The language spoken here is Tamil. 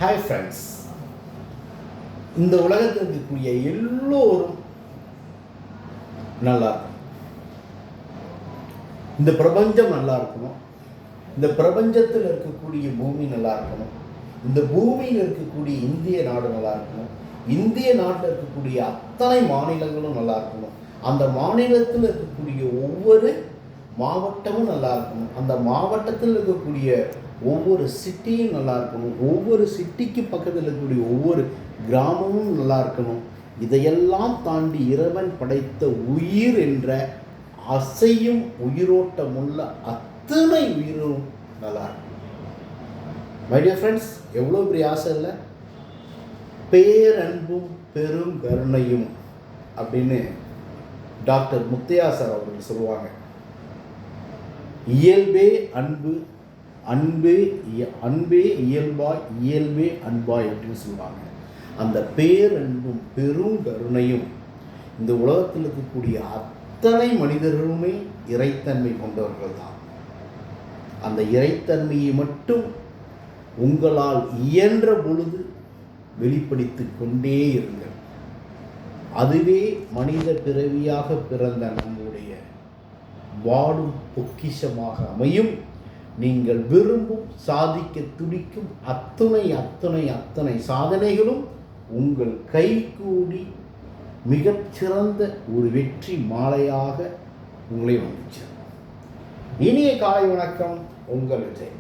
ஹாய் ஃப்ரெண்ட்ஸ், இந்த உலகத்தில் இருக்கக்கூடிய எல்லோரும் நல்லா இருக்கணும். இந்த பிரபஞ்சம் நல்லா இருக்கணும். இந்த பிரபஞ்சத்தில் இருக்கக்கூடிய பூமி நல்லா இருக்கணும். இந்த பூமியில் இருக்கக்கூடிய இந்திய நாடு நல்லா இருக்கணும். இந்திய நாட்டில் இருக்கக்கூடிய அத்தனை மாநிலங்களும் நல்லா இருக்கணும். அந்த மாநிலத்தில் இருக்கக்கூடிய ஒவ்வொரு மாவட்டமும் நல்லா இருக்கணும். அந்த மாவட்டத்தில் இருக்கக்கூடிய ஒவ்வொரு சிட்டியும் நல்லா இருக்கணும். ஒவ்வொரு சிட்டிக்கு பக்கத்தில் இருக்கக்கூடிய ஒவ்வொரு கிராமமும் நல்லா இருக்கணும். இதையெல்லாம் தாண்டி இறைவன் படைத்த உயிர் என்ற அசையும் உயிரோட்டமுள்ள அத்தனை உயிரும் நல்லா இருக்கும். மை டியர் ஃப்ரெண்ட்ஸ், எவ்வளோ பெரிய ஆசை இல்லை? பேரன்பும் பெரும் கருணையும் அப்படின்னு டாக்டர் முத்தையா சார் அவர்கள் சொல்லுவாங்க. இயல்பே அன்பு, அன்பே இயல்பாய், இயல்பே அன்பாய் அப்படின்னு சொல்லுவாங்க. அந்த பேரன்பும் பெரும் கருணையும் இந்த உலகத்தில் இருக்கக்கூடிய அத்தனை மனிதர்களுமே இறைத்தன்மை கொண்டவர்கள் தான். அந்த இறைத்தன்மையை மட்டும் உங்களால் இயன்ற பொழுது வெளிப்படுத்தி கொண்டே இருங்கள். அதுவே மனித பிறவியாக பிறந்த நம்முடைய வாடும் பொக்கிஷமாக அமையும். நீங்கள் விரும்பும் சாதிக்க துடிக்கும் அத்தனை சாதனைகளும் உங்கள் கைகூடி மிகச்சிறந்த ஒரு வெற்றி மாலையாக உங்களை வந்துச்சு. இனிய காலை வணக்கம், உங்கள் விஜய்.